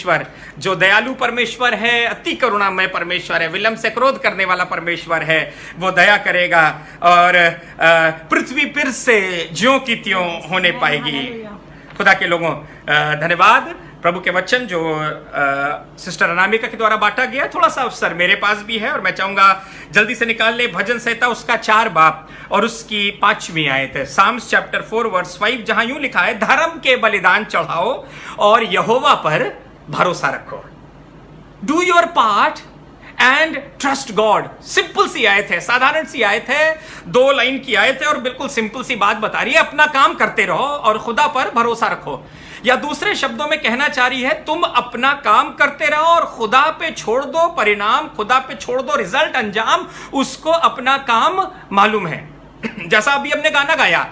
परमेश्वर, जो दयालु परमेश्वर है, अति करुणामय परमेश्वर है, विलंब से क्रोध करने वाला परमेश्वर है, वो दया करेगा और पृथ्वी फिर से ज्यों की त्यों होने पाएगी। खुदा के लोगों, धन्यवाद। प्रभु के वचन जो सिस्टर अनामिका के द्वारा बांटा गया, थोड़ा सा अवसर मेरे पास भी है और मैं चाहूंगा जल्दी से निकाल ले भजन संहिता उसका 4 बाब और उसकी 5वीं आयत है, साम्स चैप्टर 4 वर्स 5, जहां यूं लिखा है, धर्म के बलिदान चढ़ाओ और यहोवा पर भरोसा रखो। Do your part and trust God. Simple सी आयत है, साधारण सी आयत है, 2 लाइन की आयत है और बिल्कुल सिंपल सी बात बता रही है, अपना काम करते रहो और खुदा पर भरोसा रखो। या दूसरे शब्दों में कहना चाह रही है, तुम अपना काम करते रहो और खुदा पे छोड़ दो परिणाम, खुदा पे छोड़ दो रिजल्ट, अंजाम, उसको अपना काम मालूम है। जैसा अभी हमने गाना गाया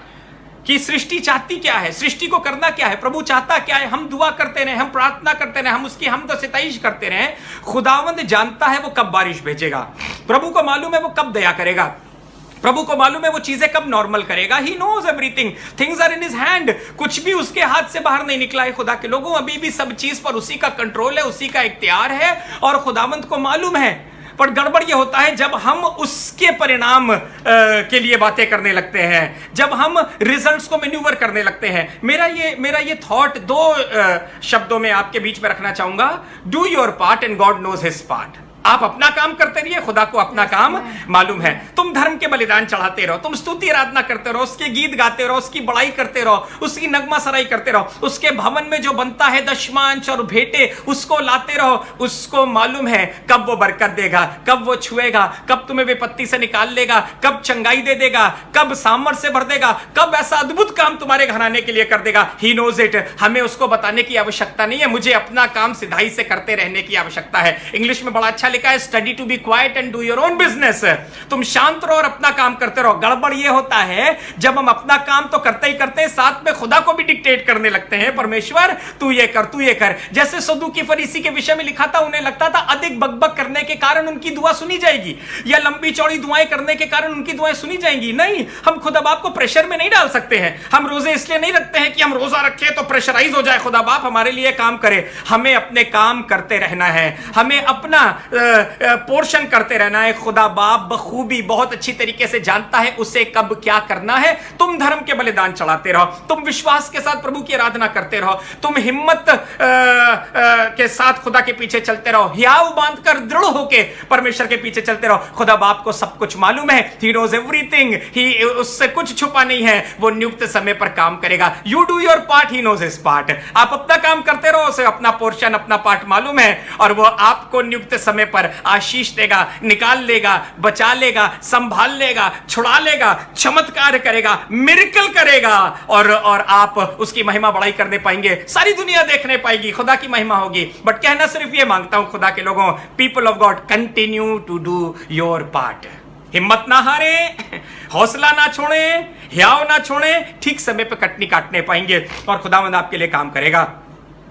कि सृष्टि चाहती क्या है, सृष्टि को करना क्या है, प्रभु चाहता क्या है, हम दुआ करते रहे, हम प्रार्थना करते रहे, हम उसकी हमद सिताइश करते रहे, खुदावंद जानता है वो कब बारिश भेजेगा, प्रभु को मालूम है वो कब दया करेगा, प्रभु को मालूम है वो चीजें कब नॉर्मल करेगा। He knows everything, things are in his hand, कुछ भी उसके हाथ से बाहर नहीं निकला है। खुदा के लोगों, अभी भी सब चीज पर उसी का कंट्रोल है, उसी का इख्तियार है और खुदावंद को मालूम है। पर गड़बड़ ये होता है जब हम उसके परिणाम के लिए बातें करने लगते हैं, जब हम रिजल्ट्स को मैन्यूवर करने लगते हैं। मेरा ये थॉट 2 शब्दों में आपके बीच में रखना चाहूंगा, do your part and God knows his part. आप अपना काम करते रहिए, खुदा को अपना काम मालूम है। तुम धर्म के बलिदान चढ़ाते रहो, तुम स्तुति आराधना करते रहो, उसके गीत गाते रहो, उसकी बड़ाई करते रहो, उसकी नगमा सराई करते रहो, उसके भवन में जो बनता है दशमांश और भेंटे उसको लाते रहो। उसको मालूम है कब वो बरकत देगा, कब वो छुएगा, कब तुम्हें विपत्ति से निकाल लेगा, कब चंगाई दे देगा, कब सामर्थ से भर देगा, कब ऐसा अद्भुत काम तुम्हारे घराने के लिए कर देगा। He knows it. हमें उसको बताने की आवश्यकता नहीं है, मुझे अपना काम सिधाई से करते रहने की आवश्यकता है। इंग्लिश में बड़ा अच्छा लिखा है, study to be quiet and do your own business. तुम शांत रहो और अपना काम करते रहो। गड़बड़ यह होता है जब हम अपना काम तो करते ही करते हैं, साथ में खुदा को भी डिक्टेट करने लगते हैं, परमेश्वर तू ये कर, तू ये कर। जैसे सदूकी फरीसी के विषय में लिखा था, उन्हें लगता था अधिक बकबक करने के कारण उनकी दुआ सुनी जाएगी या लंबी चौड़ी दुआएं करने के कारण उनकी दुआएं सुनी जाएंगी। नहीं, हम खुदा बाप को प्रेशर में नहीं डाल सकते हैं। हम रोजे इसलिए नहीं रखते हैं कि हम रोजा रखें तो प्रेशराइज हो जाए खुदा बाप हमारे लिए काम करे। हमें अपने काम करते रहना है, हमें अपना पोर्शन करते रहना है। खुदा बाप बखूबी बहुत अच्छी तरीके से जानता है उसे कब क्या करना है। तुम धर्म के बलिदान चढ़ाते रहो, तुम विश्वास के साथ प्रभु की आराधना करते रहो, तुम हिम्मत के साथ खुदा के पीछे चलते रहो, हियाव बांधकर दृढ़ होके परमेश्वर के पीछे चलते रहो। खुदा बाप को सब कुछ मालूम है, ही नोज एवरीथिंग, ही उससे कुछ छुपा नहीं है, वो नियुक्त समय पर काम करेगा। You do your part, he knows his part. आप अपना काम करते रहो, उसे अपना पोर्शन अपना पार्ट मालूम है और वो आपको नियुक्त समय पर आशीष देगा, निकाल लेगा, बचा लेगा, संभाल लेगा, छुड़ा लेगा, चमत्कार करेगा, मिरेकल करेगा और आप उसकी महिमा बढ़ाई करने पाएंगे। सारी दुनिया देखने पाएगी, खुदा की महिमा होगी। बट कहना सिर्फ ये मांगता हूं खुदा के लोगों, people of God, continue to do your part. हिम्मत ना हारे, हौसला ना छोड़े, हियाव ना छोड़े, ठीक समय पे कटनी काटने पाएंगे और खुदावंद आपके लिए काम करेगा।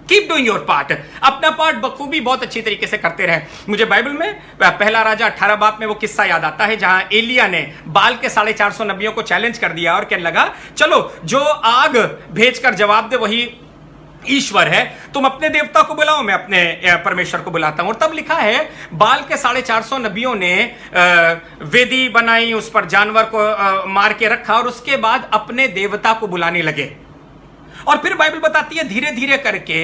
Keep doing your part. अपना पार्ट बखूबी बहुत अच्छी तरीके से करते रहे। मुझे बाइबल में पहला राजा 18 बाब में वो किस्सा याद आता है जहां एलिया ने बाल के 450 नबियों को चैलेंज कर दिया और कहने लगा, चलो जो आग भेजकर जवाब दे वही ईश्वर है, तुम अपने देवता को बुलाओ, मैं अपने परमेश्वर को बुलाता हूं। और तब लिखा है बाल के 450 नबियों ने वेदी बनाई, उस पर जानवर को मार के रखा और उसके बाद अपने देवता को बुलाने लगे। और फिर बाइबल बताती है धीरे धीरे करके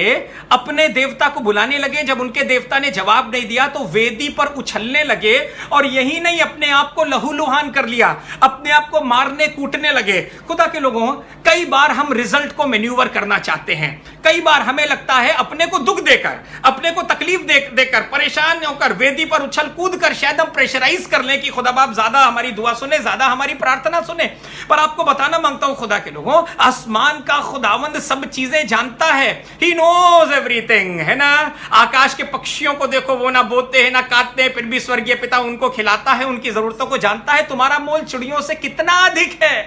अपने देवता को बुलाने लगे। जब उनके देवता ने जवाब नहीं दिया तो वेदी पर उछलने लगे और यही नहीं, अपने आप को लहूलुहान कर लिया, अपने आप को मारने कूटने लगे। खुदा के लोगों, कई बार हम रिजल्ट को मैन्यूवर करना चाहते हैं। कई बार हमें लगता है अपने को दुख देकर, अपने को तकलीफ देकर, परेशान होकर, वेदी पर उछल कूद कर शायद हम प्रेशराइज कर लें कि खुदा बाप ज्यादा हमारी दुआ सुने, ज्यादा हमारी प्रार्थना सुने। पर आपको बताना मांगता हूं खुदा के लोगों, आसमान का खुदावंद सब चीजें जानता है। He knows everything, है ना। आकाश के पक्षियों को देखो, वो ना बोते हैं ना काटते हैं, फिर भी स्वर्गीय पिता उनको खिलाता है, उनकी जरूरतों को जानता है। तुम्हारा मोल चिड़ियों से कितना अधिक है,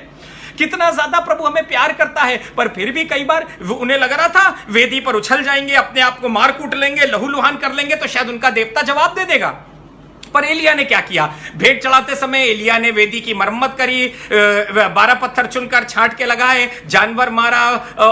कितना ज्यादा प्रभु हमें प्यार करता है। पर फिर भी कई बार उन्हें लग रहा था वेदी पर उछल जाएंगे, अपने आप को मार कूट लेंगे, लहूलुहान कर लेंगे तो शायद उनका देवता जवाब दे देगा। पर एलिया ने क्या किया? भेंट चढ़ाते समय एलिया ने वेदी की मरम्मत करी, 12 पत्थर चुनकर छांट के लगाए, जानवर मारा,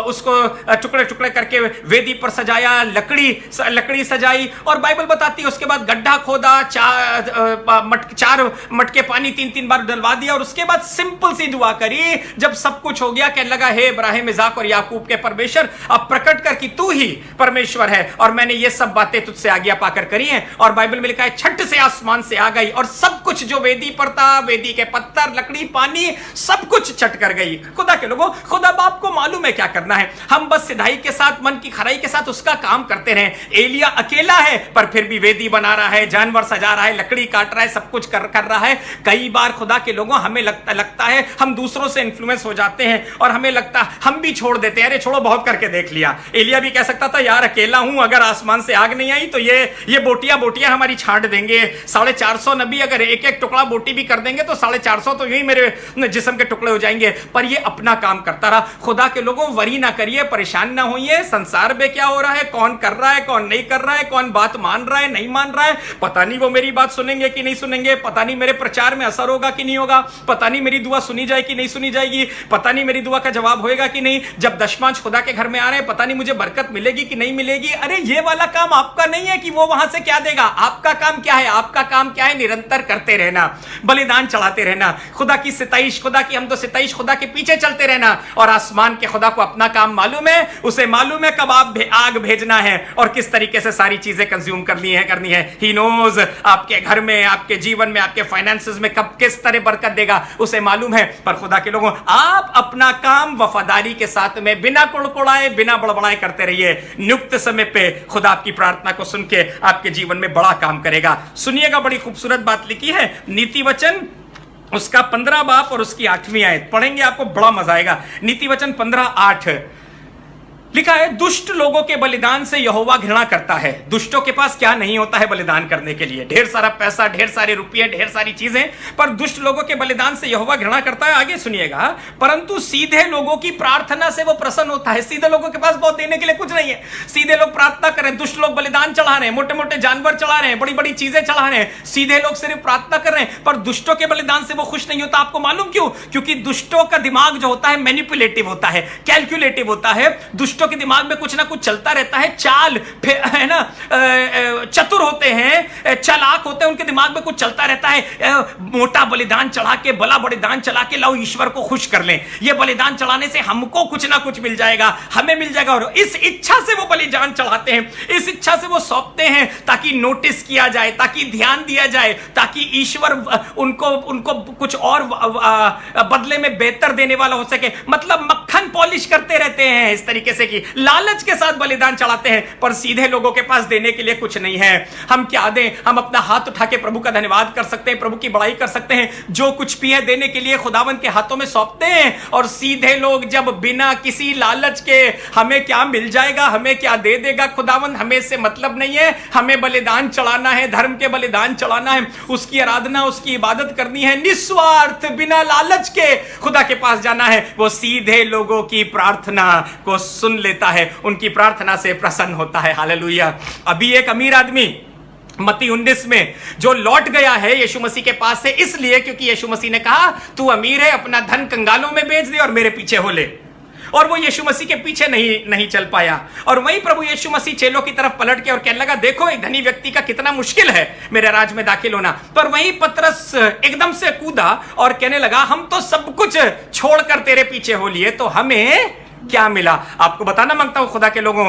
उसको टुकड़े टुकड़े करके वेदी पर सजाया, लकड़ी सजाई, और बाइबल बताती है उसके बाद गड्ढा खोदा, 4 मटके पानी 3-3 बार डलवा दिया, और उसके बाद सिंपल सी दुआ करी। जब सब कुछ हो गया, कहने लगा, हे इब्राहिम, इसाक और याकूब के परमेश्वर, अब प्रकट कर कि तू ही परमेश्वर है, और मैंने ये सब बातें तुझसे आज्ञा पाकर करी हैं। और बाइबल में लिखा है, छठ से आसमान से आ गई और सब कुछ जो वेदी पर था, वेदी के पत्थर, लकड़ी, पानी, सब कुछ चट कर गई। खुदा के लोगों, खुदा बाप को मालूम है क्या करना है। हम बस सिधाई के साथ, मन की खराई के साथ उसका काम करते रहे। एलिया अकेला है, पर फिर भी वेदी बना रहा है, जानवर सजा रहा है, लकड़ी काट रहा है, सब कुछ कर रहा है। कई बार खुदा के लोगों, हमें लगता है हम दूसरों से इन्फ्लुएंस हो जाते हैं, और हमें लगता है हम भी छोड़ देते हैं, अरे छोड़ो, बहुत करके देख लिया। एलिया भी कह सकता था, यार अकेला हूं, अगर आसमान से आग नहीं आई तो ये बोटियां हमारी छांट देंगे। 450 नबी अगर एक एक टुकड़ा बोटी भी कर देंगे तो 450 तो यही मेरे जिस्म के टुकड़े हो जाएंगे। पर ये अपना काम करता रहा। खुदा के लोगों, वरी ना करिए, परेशान ना होइए। संसार में क्या हो रहा है, कौन कर रहा है, कौन नहीं कर रहा है, कौन बात मान रहा है, नहीं मान रहा है, पता नहीं वो मेरी बात सुनेंगे कि नहीं सुनेंगे, पता नहीं मेरे प्रचार में असर होगा कि नहीं होगा, पता नहीं मेरी दुआ सुनी जाए कि नहीं सुनी जाएगी, पता नहीं मेरी दुआ का जवाब होएगा कि नहीं। जब दशमांश खुदा के घर में आ रहे हैं, पता नहीं मुझे बरकत मिलेगी कि नहीं मिलेगी। अरे ये वाला काम आपका नहीं है कि वो वहां से क्या देगा। आपका काम क्या है? आपका काम क्या है? निरंतर करते रहना, बलिदान चढ़ाते रहना, खुदा की सिताइश, खुदा की हमदो सिताइश, खुदा के पीछे चलते रहना। और आसमान के खुदा को अपना काम मालूम है, उसे मालूम है कब आग भेजना है और किस तरीके से सारी चीजें कंज्यूम करनी है। ही नोज आपके घर में, आपके जीवन में, आपके फाइनेंसेस में कब किस तरह बरकत देगा, उसे मालूम है। पर खुदा के लोगों, आप अपना काम वफादारी के साथ में, बिना कुड़कुड़ाए, बिना बड़बड़ाए करते रहिए। नियुक्त समय पे खुदा आपकी प्रार्थना को सुन के आपके जीवन में बड़ा काम करेगा। सुनिएगा, बड़ी खूबसूरत बात लिखी है नीति वचन, उसका 15 बाब और उसकी 8वीं आयत पढ़ेंगे, आपको बड़ा मजा आएगा। नीति वचन 15:8 लिखा है, दुष्ट लोगों के बलिदान से यहोवा घृणा करता है। दुष्टों के पास क्या नहीं होता है बलिदान करने के लिए? ढेर सारा पैसा, ढेर सारे रुपये, ढेर सारी चीजें, पर दुष्ट लोगों के बलिदान से यहोवा घृणा करता है। आगे सुनिएगा, परंतु सीधे लोगों की प्रार्थना से वो प्रसन्न होता है। सीधे लोगों के पास बहुत देने के लिए कुछ नहीं है, सीधे लोग प्रार्थना कर रहे हैं, दुष्ट लोग बलिदान चढ़ा रहे हैं, मोटे मोटे जानवर चढ़ा रहे हैं, बड़ी बड़ी चीजें चढ़ा रहे हैं, सीधे लोग सिर्फ प्रार्थना कर रहे हैं, पर दुष्टों के बलिदान से वो खुश नहीं होता। आपको मालूम क्यों? क्योंकि दुष्टों का दिमाग जो होता है मैनिपुलेटिव होता है, कैलकुलेटिव होता है। दुष्टों के दिमाग में कुछ ना कुछ चलता रहता है, चाल है ना, चतुर होते हैं, चालाक होते हैं, उनके दिमाग में कुछ चलता रहता है। मोटा बलिदान चढ़ा के, बड़ा बलिदान चढ़ा के लाओ ईश्वर को खुश कर लें, ये बलिदान चढ़ाने से हमको कुछ ना कुछ मिल जाएगा, हमें मिल जाएगा। और इस इच्छा से वो बलिदान चढ़ाते हैं, इस इच्छा से वो सौंपते हैं, ताकि नोटिस किया जाए, ताकि ध्यान दिया जाए, ताकि ईश्वर उनको कुछ और बदले में बेहतर देने वाला हो सके। मतलब मक्खन पॉलिश करते रहते हैं इस तरीके से कि लालच के साथ बलिदान चढ़ाते हैं, पर सीधे लोगों के पास देने के लिए कुछ नहीं है। हम क्या दें? हम अपना हाथ उठा के प्रभु का धन्यवाद कर सकते हैं, प्रभु की बड़ाई कर सकते हैं। जो कुछ भी है देने के लिए खुदावंद के हाथों में सौंपते हैं। और सीधे लोग जब बिना किसी लालच के, हमें क्या मिल जाएगा, हमें क्या दे देगा खुदावंद, हमें इससे मतलब नहीं है, हमें बलिदान चढ़ाना है, धर्म के बलिदान चढ़ाना है, उसकी आराधना, उसकी इबादत करनी है, निस्वार्थ, बिना लालच के खुदा के पास जाना है। वो सीधे लोगों की प्रार्थना को सुन लेता है, उनकी प्रार्थना से प्रसन्न होता है। हालेलुया। अभी एक अमीर आदमी मत्ती 19 में जो लौट गया है यीशु मसीह के पास से, इसलिए क्योंकि यीशु मसीह ने कहा, तू अमीर है, अपना धन कंगालों में बेच दे और मेरे पीछे हो ले। और वो यीशु मसीह के पीछे नहीं चल पाया। और वहीं प्रभु यीशु मसीह चेलों की तरफ पलट के और कहने लगा, देखो एक धनी व्यक्ति का कितना मुश्किल है मेरे राज में दाखिल होना। पर वहीं पतरस एकदम से कूदा और कहने लगा, हम तो सब कुछ छोड़कर तेरे पीछे हो लिए, तो हमें क्या मिला? आपको बताना मांगता हूं खुदा के लोगों,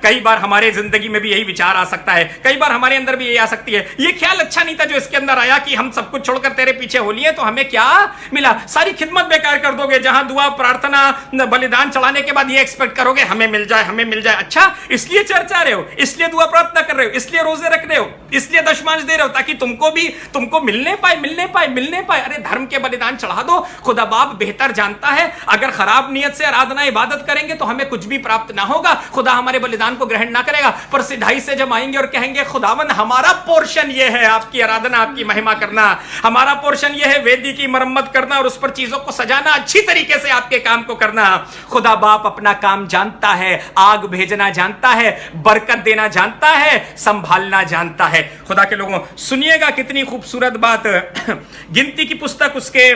कई बार हमारे जिंदगी में भी यही विचार आ सकता है, कई बार हमारे अंदर भी यही आ सकती है। ये ख्याल अच्छा नहीं था जो इसके अंदर आया कि हम सब कुछ छोड़कर तेरे पीछे हो लिए, तो हमें क्या मिला? सारी खिदमत बेकार कर दोगे, जहां दुआ, प्रार्थना, बलिदान चढ़ाने के बाद ये एक्सपेक्ट करोगे हमें मिल जाए, हमें मिल जाए। अच्छा, इसलिए चर्च आ रहे हो, इसलिए दुआ प्रार्थना कर रहे हो, इसलिए रोजे रख रहे हो, इसलिए दशमांश दे रहे हो, ताकि तुमको मिलने पाए। अरे धर्म के बलिदान चढ़ा दो। खुदा बाप बेहतर जानता है, अगर खराब नियत से आराधना वरना इबादत करेंगे तो हमें कुछ भी प्राप्त ना होगा, खुदा हमारे बलिदान को ग्रहण ना करेगा। पर सिधाई से जब आएंगे और कहेंगे खुदावन हमारा पोर्शन ये है आपकी आराधना, आपकी महिमा करना, हमारा पोर्शन ये है वेदी की मरम्मत करना और उस पर चीजों को सजाना, अच्छी तरीके से आपके काम को करना। खुदा बाप अपना काम जानता है, आग भेजना जानता है, बरकत देना जानता है, संभालना जानता है। खुदा के लोगों सुनिएगा कितनी खूबसूरत बात गिनती की पुस्तक उसके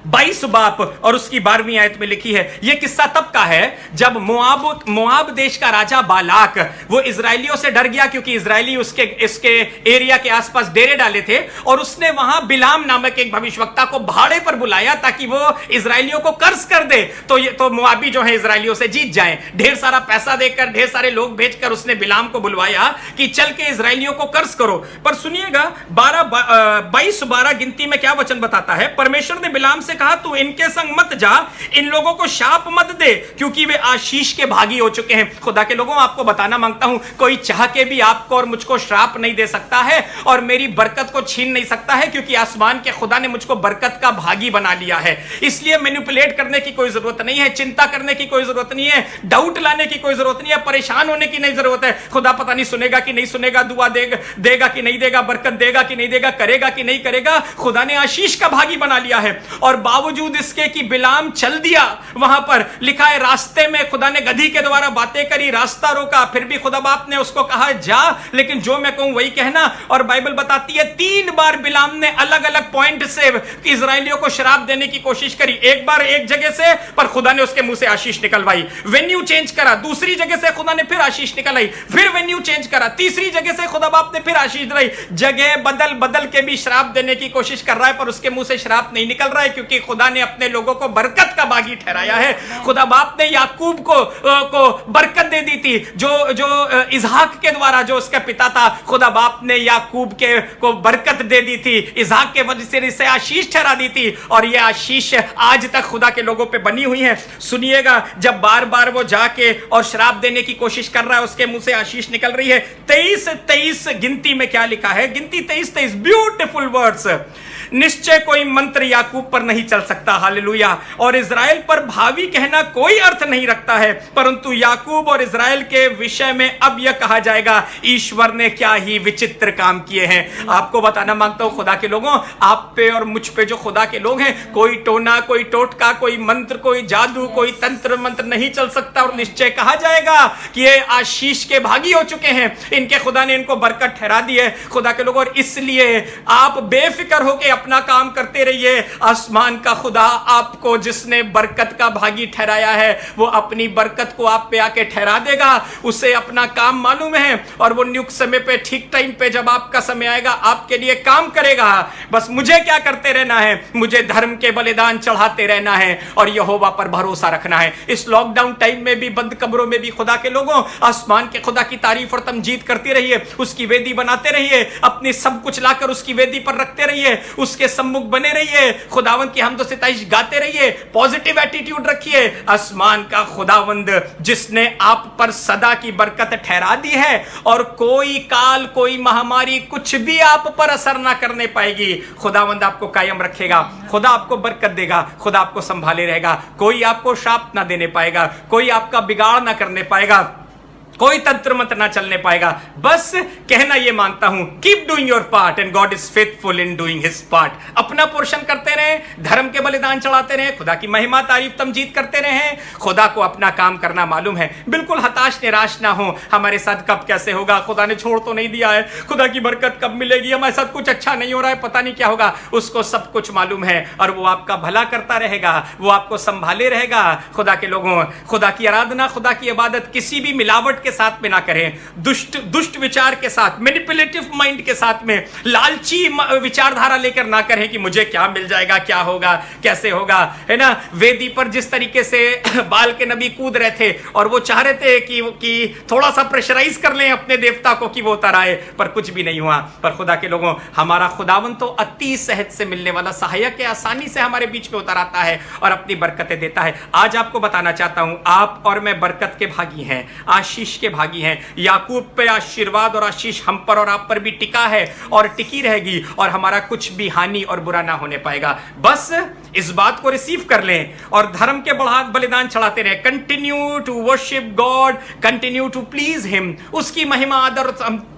22 बाप और उसकी 12वीं आयत में लिखी है। यह किस्सा तब का है जब मोआब देश का राजा बालाक वो इजरायलियों से डर गया, क्योंकि इजरायली इसके एरिया के आसपास डेरे डाले थे, और उसने वहां बिलाम नामक एक भविष्यवक्ता को भाड़े पर बुलाया ताकि वो इजरायलियों को कर्ज कर दे, तो मोआबी जो है इजरायलियों से जीत जाए। ढेर सारा पैसा देकर, ढेर सारे लोग भेजकर उसने बिलाम को बुलवाया कि चल के इजरायलियों को कर्ज करो। पर सुनिएगा 22-12 गिनती में क्या वचन बताता है। परमेश्वर ने बिलाम से कहा तू इनके संग मत जा, इन लोगों को शाप मत दे, क्योंकि वे आशीष के भागी हो चुके हैं। खुदा के लोगों आपको बताना मांगता हूं, कोई चाह के भी आपको और मुझको श्राप नहीं दे सकता है और मेरी बरकत को छीन नहीं सकता है, क्योंकि आसमान के खुदा ने मुझको बरकत का भागी बना लिया है। इसलिए मैनिपुलेट करने की कोई जरूरत नहीं है, चिंता करने की कोई जरूरत नहीं है, डाउट लाने की कोई जरूरत नहीं है, परेशान होने की नहीं जरूरत है। खुदा पता नहीं सुनेगा कि नहीं सुनेगा, दुआ देगा कि नहीं देगा, बरकत देगा कि नहीं देगा, करेगा कि नहीं करेगा। खुदा ने आशीष का भागी बना लिया है। और बावजूद इसके कि बिलाम चल दिया, वहां पर लिखा है रास्ते में खुदा ने गधी के द्वारा बातें करी, रास्ता रोका, फिर भी खुदा बाप ने उसको कहा जा, लेकिन जो मैं कहूं वही कहना। और बाइबल बताती है 3 बार बिलाम ने अलग अलग पॉइंट से इजरायलियों को शराब देने की कोशिश करी। एक बार एक जगह से, पर खुदा ने उसके मुंह से आशीष निकलवाई। वेन्यू चेंज करा, दूसरी जगह से खुदा ने फिर आशीष निकलाई, फिर वेन्यू चेंज करा, तीसरी जगह से खुदा बाप ने फिर आशीष दिलाई। जगह बदल बदल के भी शराब देने की कोशिश कर रहा है, पर उसके मुंह से शराब नहीं निकल रहा है, क्योंकि खुदा ने अपने लोगों को बरकत का बागी ठहराया है। खुदा बाप ने याकूब को बरकत दे दी थी, जो इजहाक के द्वारा, जो उसका पिता था, खुदा बाप ने याकूब को बरकत दे दी थी, इजहाक के वजह से आशीष ठहरा दी थी, और यह आशीष आज तक खुदा के लोगों पे बनी हुई है। सुनिएगा जब बार बार वो जाके और शराब देने की कोशिश कर रहा है, उसके मुंह से आशीष निकल रही है। 23 गिनती में क्या लिखा है, गिनती 23 ब्यूटीफुल वर्ड्स। निश्चय कोई मंत्र याकूब पर नहीं चल सकता, हालेलुया, और इजराइल पर भावी कहना कोई अर्थ नहीं रखता है, परंतु याकूब और इजराइल के विषय में अब यह कहा जाएगा ईश्वर ने क्या ही विचित्र काम किए हैं। आपको बताना मांगता हूं खुदा के लोगों, आप पे और मुझ पे जो खुदा के लोग हैं, कोई टोना, कोई टोटका, कोई मंत्र, कोई जादू, कोई तंत्र मंत्र नहीं चल सकता। और निश्चय कहा जाएगा कि ये आशीष के भागी हो चुके हैं, इनके खुदा ने इनको बरकत ठहरा दी है। खुदा के लोगों, और इसलिए आप बेफिक्र होकर अपना काम करते रहिए। आसमान का खुदा आपको जिसने बरकत का भागी ठहराया है, वो अपनी बरकत को आप पे आके ठहरा देगा। उसे अपना काम मालूम है, और वो नियुक्त समय पे, ठीक टाइम पे, जब आपका समय आएगा, आपके लिए काम करेगा। बस मुझे क्या करते रहना है, मुझे धर्म के बलिदान चढ़ाते रहना है और यहोवा पर भरोसा रखना है। इस लॉकडाउन टाइम में भी, बंद कब्रों में भी, खुदा के लोगों, आसमान के खुदा की तारीफ और तमजीद करते रहिए, उसकी वेदी बनाते रहिए, अपनी सब कुछ लाकर उसकी वेदी पर रखते रहिए, उसके सम्मुख बने रहिए, खुदावंद की हमदो सिताइश गाते रहिए, पॉजिटिव एटीट्यूड रखिए। आसमान का खुदावंद जिसने आप पर सदा की बरकत ठहरा दी है, और कोई काल, कोई महामारी, कुछ भी आप पर असर ना करने पाएगी। खुदावंद आपको कायम रखेगा, खुदा आपको बरकत देगा, खुदा आपको संभाले रहेगा, कोई आपको शाप ना देने पाएगा, कोई आपका बिगाड़ ना करने पाएगा, कोई तंत्र मंत्र ना चलने पाएगा। बस कहना ये मांगता हूं, keep doing your part and God is faithful in doing his part. अपना पोर्शन करते रहें, धर्म के बलिदान चढ़ाते रहें, खुदा की महिमा तारीफ तमजीद करते रहें। खुदा को अपना काम करना मालूम है। बिल्कुल हताश निराश ना हो, हमारे साथ कब कैसे होगा, खुदा ने छोड़ तो नहीं दिया है, खुदा की बरकत कब मिलेगी, हमारे साथ कुछ अच्छा नहीं हो रहा है, पता नहीं क्या होगा, उसको सब कुछ मालूम है, और वो आपका भला करता रहेगा, वो आपको संभाले रहेगा। खुदा के लोगों, खुदा की आराधना, खुदा की इबादत किसी भी मिलावट के साथ में ना करें, दुष्ट विचार के साथ, मैनिपुलेटिव माइंड के साथ में, लालची विचारधारा लेकर ना करें कि मुझे क्या मिल जाएगा, क्या होगा, कैसे होगा, है ना। वेदी पर जिस तरीके से बाल के नबी कूद रहे थे, और वो चाह रहे थे कि थोड़ा सा प्रेशराइज कर लें अपने देवता को कि वो उतर आए, पर कुछ भी नहीं हुआ। पर खुदा के लोगों, हमारा खुदावन तो अति सहज से मिलने वाला सहायक है, आसानी से हमारे बीच में उतर आता है और अपनी बरकतें देता है। आज आपको बताना चाहता हूं, आप और मैं बरकत के भागी हैं, आशीष के भागी हैं। याकूब पे आशीर्वाद और आशीष हम पर और आप पर भी टिका है और टिकी रहेगी, और हमारा कुछ भी हानि और बुरा ना होने पाएगा। बस इस बात को रिसीव कर लें और धर्म के बलिदान चढ़ाते रहे। Continue to worship God, continue to please him. उसकी महिमा, आदर,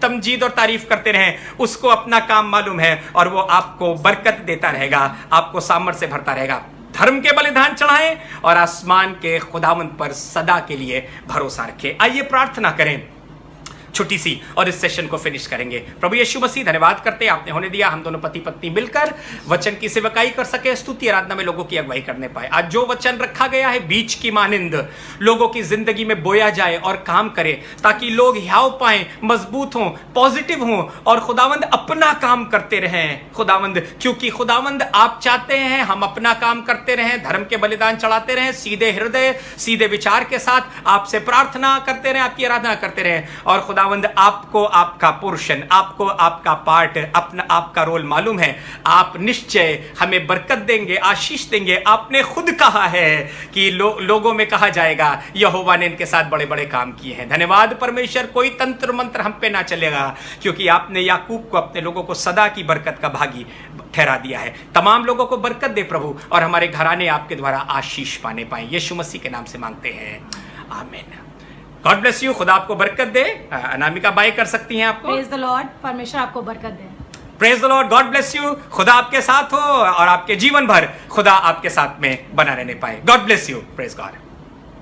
तमजीद और तारीफ करते रहें। उसको अपना काम मालूम है और वो आपको बरकत देता रहेगा, आपको सामर्थ्य से भरता रहेगा। धर्म के बलिदान चढ़ाएं और आसमान के खुदावंद पर सदा के लिए भरोसा रखें। आइए प्रार्थना करें छोटी सी, और इस सेशन को फिनिश करेंगे। प्रभु यीशु मसीह, धन्यवाद करते हैं आपने होने दिया हम दोनों पति पत्नी मिलकर वचन की सेवकाई कर सके, स्तुति आराधना में लोगों की अगुवाई करने पाए। आज जो वचन रखा गया है बीज की मानिंद लोगों की जिंदगी में बोया जाए और काम करे, ताकि लोग ह्याव पाएं, मजबूत हों, पॉजिटिव हों और खुदावंद अपना काम करते रहें। खुदावंद, क्योंकि खुदावंद आप चाहते हैं हम अपना काम करते रहें, धर्म के बलिदान चढ़ाते रहें, सीधे हृदय सीधे विचार के साथ आपसे प्रार्थना करते रहें, आपकी आराधना करते रहें। और खुदावंद, आपको आपका पोर्शन, आपको आपका पार्ट, अपना आपका रोल मालूम है। आप निश्चय हमें बरकत देंगे, आशीष देंगे। आपने खुद कहा है कि लोगों में कहा जाएगा यहोवा ने इनके साथ बड़े बड़े काम किए हैं। धन्यवाद परमेश्वर, कोई तंत्र मंत्र हम पे ना चलेगा, क्योंकि आपने याकूब को, अपने लोगों को सदा की बरकत का भागी ठहरा दिया है। तमाम लोगों को बरकत दे प्रभु, और हमारे घराने आपके द्वारा आशीष पाने पाए। यीशु मसीह के नाम से मांगते हैं, आमीन। गॉड ब्लेस यू, खुदा आपको बरकत दे। अनामिका बाय कर सकती हैं आपको। प्रेज द लॉर्ड, परमेश्वर आपको बरकत दे। Praise the Lord, God bless you. खुदा आपके साथ हो और आपके जीवन भर खुदा आपके साथ में बना रहने पाए। God bless you, praise God.